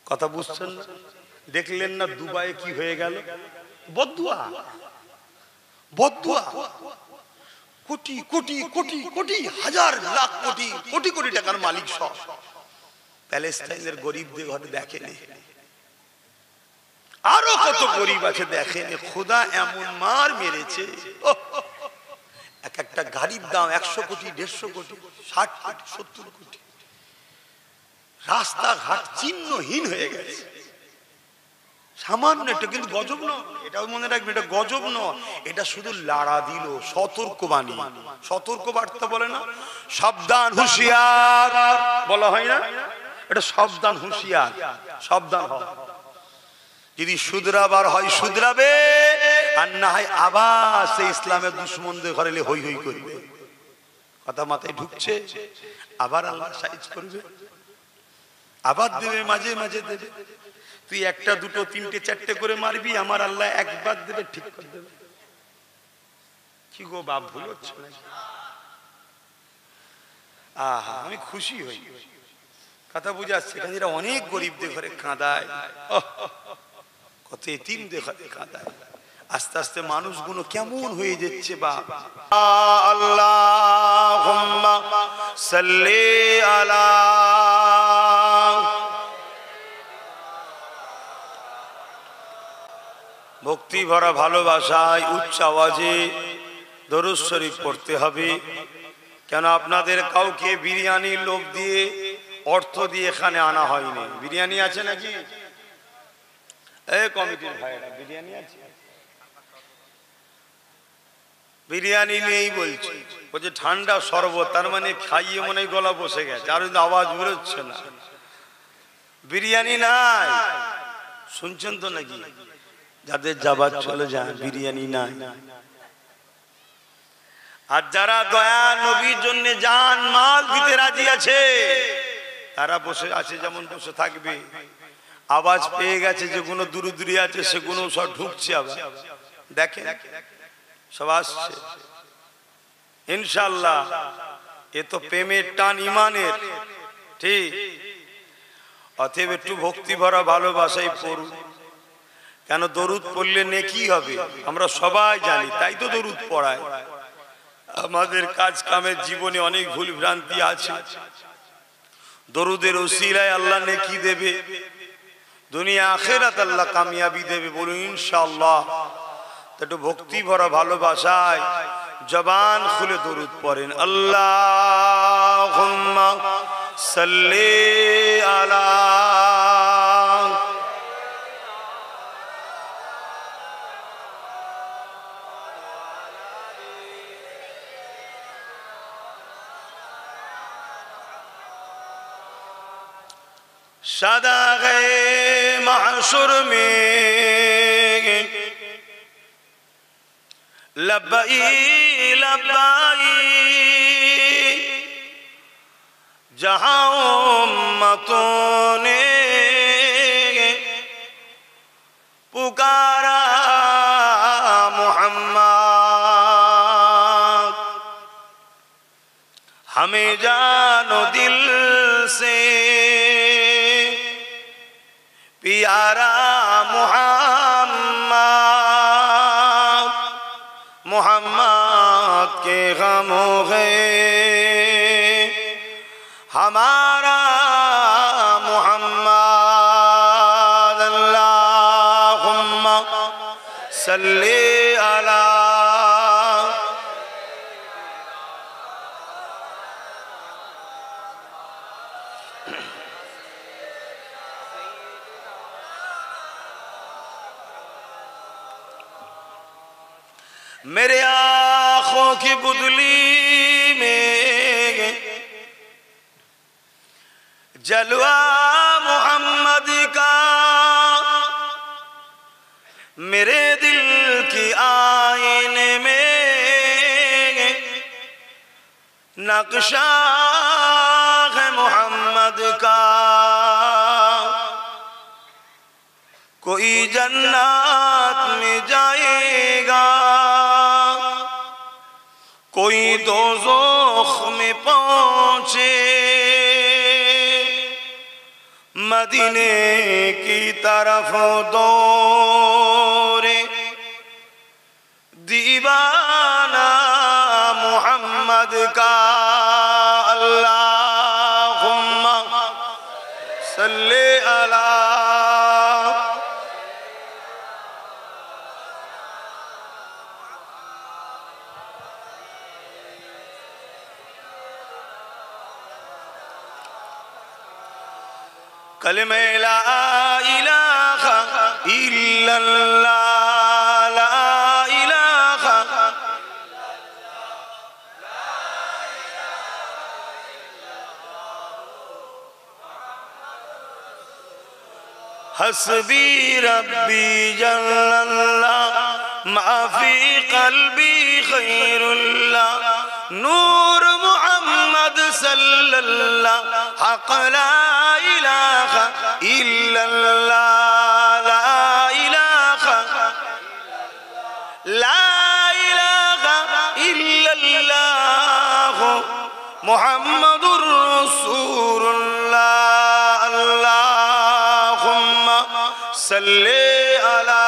কথা বুঝছেন না? দেখলেন না দুবাইয়ে কি হয়ে গেল? বদদুয়া, বদদুয়া। কোটি কোটি কোটি কোটি হাজার লাখ কোটি কোটি কোটি টাকার মালিক সব প্যালেস্টাইনের গরিবদের ঘরে দেখেনি, আরো কত গরিব আছে দেখেনি। খোদা এমন মার মেরেছে, এক একটা গাড়ির দাম 100 কোটি 150 কোটি 60 কোটি 70 কোটি। রাস্তাঘাট চিহ্নহীন হয়ে গেছে। সামান্য এটা কিন্তু গজব নয়, এটাও মনে রাখবে, এটা গজব নয়, এটা শুধু লাড়া দিল, সতর্কবাণী। সতর্ক বার্তা বলে না, সাবধান হুঁশিয়ার বলা হয় না, এটা সাবধান হুঁশিয়ার, সাবধান হয়। যদি শুধরাবার হয় শুধরাবে, আর না হয় আবার সেই ইসলামের দুশ্মনদের ঘরে হই হই করবে। কথা মাথায় ঢুকছে? আবার আল্লাহ সাইজ করবে, আবার দেবে, মাঝে মাঝে দেবে। তুই একটা দুটো তিনটে চারটে করে মারবি, আমার আল্লাহ একবার দেবে, ঠিক করে দেবে। কি গো বাপ, ভুল হচ্ছে নাকি? আহা, আমি খুশি হই, কথা বুঝাচ্ছে। এরা অনেক গরিবদের ঘরে কাঁদায়, কত এতিমদের ঘরে কাঁদায়। আস্তে আস্তে মানুষগুলো কেমন হয়ে যাচ্ছে বাপ। আল্লাহুম্মা সাল্লি আলা, ভক্তি ভরা ভালোবাসায় উচ্চ আওয়াজে দরুদ শরীফ পড়তে হবে। কেন আপনাদের কাউকে বিরিয়ানির লোভ দিয়ে অর্থ দিয়ে এখানে আনা হয়নি। বিরিয়ানি আছে নাকি? এই কমিটির ভাইরা, বিরিয়ানি আছে? বিরিয়ানি নেই বলছে, বলছে ঠান্ডা শরবত, তার মানে খাইয়ে মনে হয় গলা বসে গেছে, আর আওয়াজ বেরোচ্ছে না। বিরিয়ানি নাই, শুনছেন তো নাকি? যাদের যাবার চলে যান, বিরিয়ানি নাই। আর যারা দয়া নবীর জন্য জান মাল দিতে রাজি আছে, তারা বসে আছে, যেমন বসে থাকবে। আওয়াজ পেয়ে গেছে যেগুলো দূরে দূরে আছে, সেগুলো সব ঢুকছে। আবার দেখেন সব আসছে ইনশাআল্লাহ। এ তো প্রেমের টান, ইমানের, ঠিক। অতএব একটু ভক্তি ভরা ভালোবাসাই পড়ুন। কেন দরুদ পড়লে নেকি হবে আমরা সবাই জানি, তাই তো দরুদ পড়ায়। আমাদের কাজ কামের জীবনে অনেক ভুল ভ্রান্তি আছে, দরুদের ওসিলায় আল্লাহ নেকি দেবে, দুনিয়া আখিরাত আল্লাহ কামিয়াবি দেবে, বলুন ইনশাআল্লাহ। একটু ভক্তি ভরা ভালোবাসায় জবান খুলে দরুদ পড়েন। আল্লাহুম্মা সাল্লি আলা, सदाग़े महशुर में लब्बाई लब्बाई, जहाँ उम्मतों ने पुकारा मुहम्मद, हमें जानो दिल से प्यारा मुहम्मद, मुहम्मद के गमों है हमारा मुहम्मद। अल्लाहुम्मा सल्ली अला, मेरे आँखों की बुदली में जलवा मोहम्मद का, मेरे दिल की आईने में नक्शा है मोहम्मद का। कोई जन्नत में जाएगा, कोई दोज़ख में पहुंचे, मदीने की तरफ दौरे दीवाना मोहम्मद का अल्लाहुम्मा सल्ले अला कलमे ला इलाहा इल्लल्लाह ला इलाहा हस्बी रब्बी जल्लल्लाह माफी कल्बी खैरुल्लाह नूर मुहम्मद सल्लल्लाह हक़ ला इलाहा इल्लल्लाह ला इलाहा इल्लल्लाह मुहम्मदुर रसूलुल्लाह अल्लाहुम्मा सल्ले अला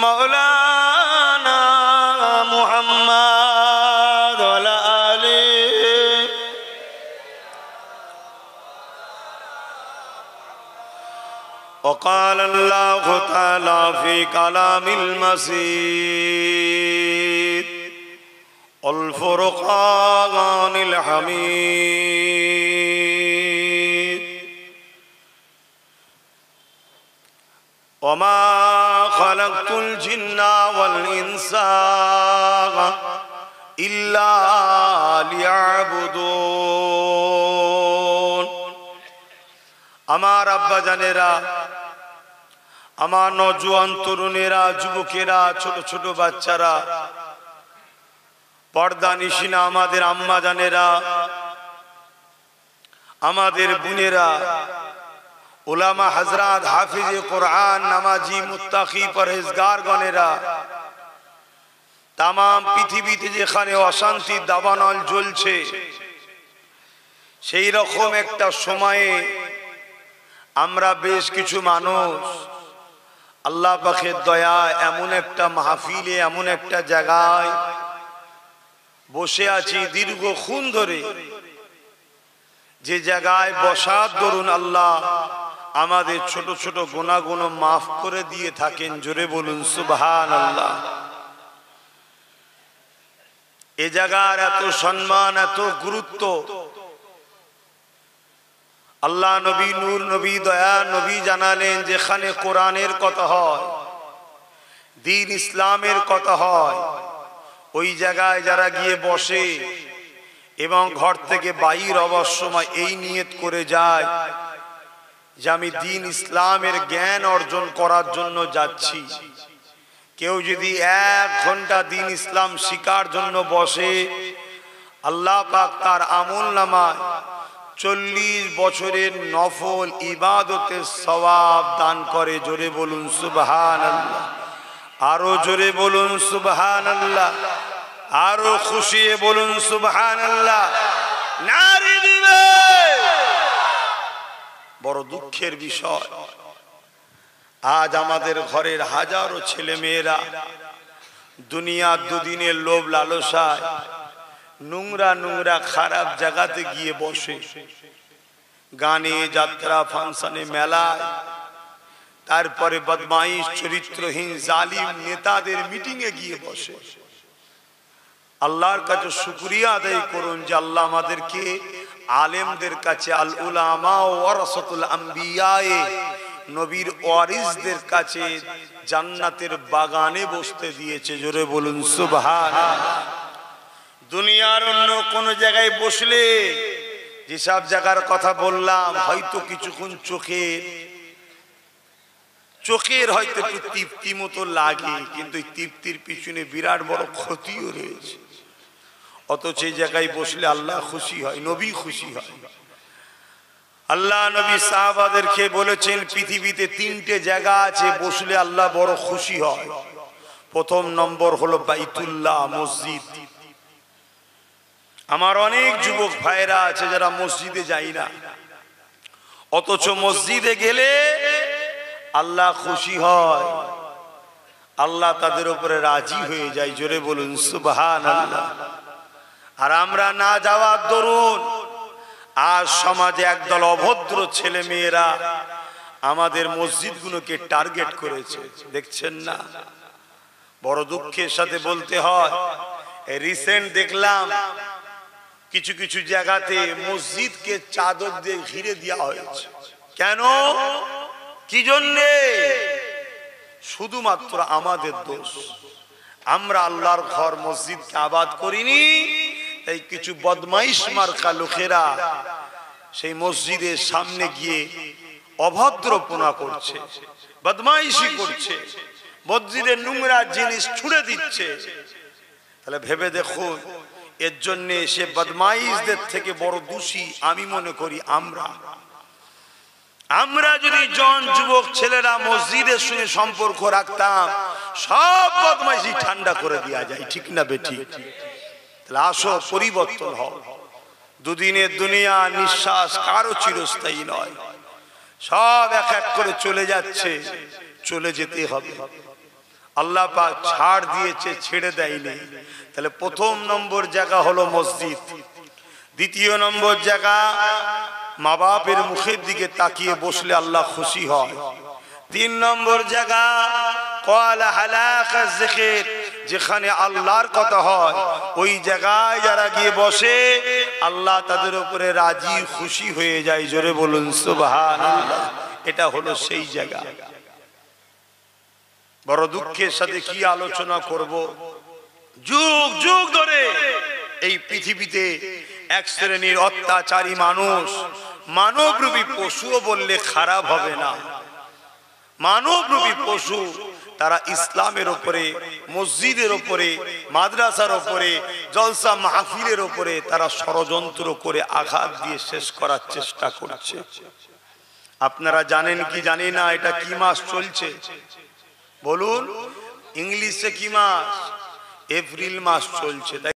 मौलाना मुहम्मद वाला आले وقال الله تعالى في كلام المسيد الفرقان الحميد وما خلقت الجن والإنس إلا ليعبدون আমার আব্বা জানেরা আমার নওজোয়ান তরুণেরা যুবকেরা ছোট ছোট বাচ্চারা পর্দা নিশিনা আমাদের আম্মা জানেরা আমাদের বোনেরা উলামা হযরত হাফিজে কোরআন নামাজি মুত্তাকি পরহেজগার গণেরা তাম পৃথিবীতে যেখানে অশান্তির দাবানল জ্বলছে সেই রকম একটা সময়ে আমরা বেশ কিছু মানুষ আল্লাহ পাকের দয়া এমন একটা মাহফিলে এমন একটা জায়গায় বসে আছি দীর্ঘক্ষণ ধরে যে জায়গায় বসার দরুন আল্লাহ আমাদের ছোট ছোট গুনাহগুলো মাফ করে দিয়ে থাকেন। জোরে বলুন সুবহানাল্লাহ। এ জায়গার এত সম্মান এত গুরুত্ব আল্লাহ নবী নূর নবী দয়া নবী জানালেন যেখানে কোরআনের কথা হয় দ্বীন ইসলামের কথা হয় ওই জায়গায় যারা গিয়ে বসে এবং ঘর থেকে বাইর হওয়ার সময় এই নিয়ত করে যায় যে আমি দ্বীন ইসলামের জ্ঞান অর্জন করার জন্য যাচ্ছি। কেউ যদি 1 ঘন্টা দ্বীন ইসলাম শিখার জন্য বসে আল্লাহ পাক তার আমলনামায় 40 বছরের নফল ইবাদতের সওয়াব দান করে। জোরে বলুন সুবহানাল্লাহ। আরো জোরে বলুন সুবহানাল্লাহ। আরো খুশি বলুন সুবহানাল্লাহ। নারী দিবে। বড় দুঃখের বিষয় আজ আমাদের ঘরের হাজারো ছেলে মেয়েরা দুনিয়া দুদিনের লোভ লালসায় নোংরা নোংরা খারাপ জায়গাতে গিয়ে বসে, গানে যাত্রা ফাংশনে মেলায়, তারপরে বদমাইশ চরিত্রহীন জালিম নেতাদের মিটিং এ গিয়ে বসে। আল্লাহর কাছে শুকরিয়া আদায় করুন যে আল্লাহ আমাদেরকে আলেমদের কাছে আল উলামা ওয়ারাসাতুল আম্বিয়া নবীর ওয়ারিসদের কাছে জান্নাতের বাগানে বসতে দিয়েছে। জোরে বলুন সুবহানাল্লাহ। দুনিয়ার অন্য কোন জায়গায় বসলে যেসব জায়গার কথা বললাম হয়তো কিছুক্ষণ চোখের হয়তো একটু তৃপ্তি মতো লাগে, কিন্তু এই তৃপ্তির পিছনে বিরাট বড় ক্ষতিও রয়েছে। অথচ এই জায়গায় বসলে আল্লাহ খুশি হয়, নবী খুশি হয়। আল্লাহ নবী সাহাবাদেরকে বলেছেন পৃথিবীতে 3টে জায়গা আছে বসলে আল্লাহ বড় খুশি হয়। প্রথম নম্বর হলো বাইতুল্লাহ মসজিদ। আমার অনেক যুবক ভাইরা আছে যারা মসজিদে যায় না, অথচ মসজিদে গেলে আল্লাহ খুশি হয়, আল্লাহ তাদের উপরে রাজি হয়ে যায়। জোরে বলুন সুবহানাল্লাহ। আর আমরা না যাওয়ার দরুন আজ সমাজে একদল অভদ্র ছেলে মেয়েরা আমাদের মসজিদগুলোকে টার্গেট করেছে, দেখছেন না? বড় দুঃখের সাথে বলতে হয়, রিসেন্ট দেখলাম কিছু কিছু জায়গাতে মসজিদকে চাদর দিয়ে ঘিরে দেওয়া হয়েছে। কেন? কি জন্যে? শুধুমাত্র আমাদের দোষ। আমরা আল্লাহর ঘর মসজিদকে আবাদ করিনি, তাই কিছু বদমাইশ মার্কা লোকেরা সেই মসজিদের সামনে গিয়ে অভদ্রপনা করছে, বদমাইশি করছে, মসজিদের নোংরা জিনিস ছুঁড়ে দিচ্ছে। তাহলে ভেবে দেখুন, এর জন্যে সে বদমাইশদের থেকে বড় দোষী আমি মনে করি আমরা যদি জন যুবক ছেলেরা মসজিদের সঙ্গে সম্পর্ক রাখতাম, সব বদমাইশি ঠান্ডা করে দেওয়া যায়, ঠিক না বেঠিক? তাহলে আসো পরিবর্তন হও। দুদিনের দুনিয়া, নিঃশ্বাস কারো চিরস্থায়ী নয়, সব এক এক করে চলে যাচ্ছে, চলে যেতে হবে। আল্লাহ পাক ছাড় দিয়েছে, ছেড়ে দেয়নি। তাহলে প্রথম নম্বর জায়গা হলো মসজিদ। দ্বিতীয় নম্বর জায়গা, মা বাপের মুখের দিকে তাকিয়ে বসলে আল্লাহ খুশি হয়। তিন নম্বর জায়গা ক্বালা হালাকা যিকির, যেখানে আল্লাহর কথা হয় ওই জায়গায় যারা গিয়ে বসে আল্লাহ তাদের উপরে রাজি খুশি হয়ে যায়। জোরে বলুন সুবহানাল্লাহ। এটা হলো সেই জায়গা। বড় দুঃখের সাথে কি আলোচনা করব, যুগ যুগ ধরে এই পৃথিবীতে এক শ্রেণীর অত্যাচারী মানুষ, মানবরূপী পশুও বললে খারাপ হবে না, মানবরূপী পশু, তারা ইসলামের উপরে, মসজিদের উপরে, মাদ্রাসার উপরে, জলসা মাহফিলের উপরে তারা ষড়যন্ত্র করে আঘাত দিয়ে শেষ করার চেষ্টা করছে। আপনারা জানেন কি জানি না এটা কি মাস চলছে? বলুন, ইংলিশে কি মাস? এপ্রিল মাস চলছে।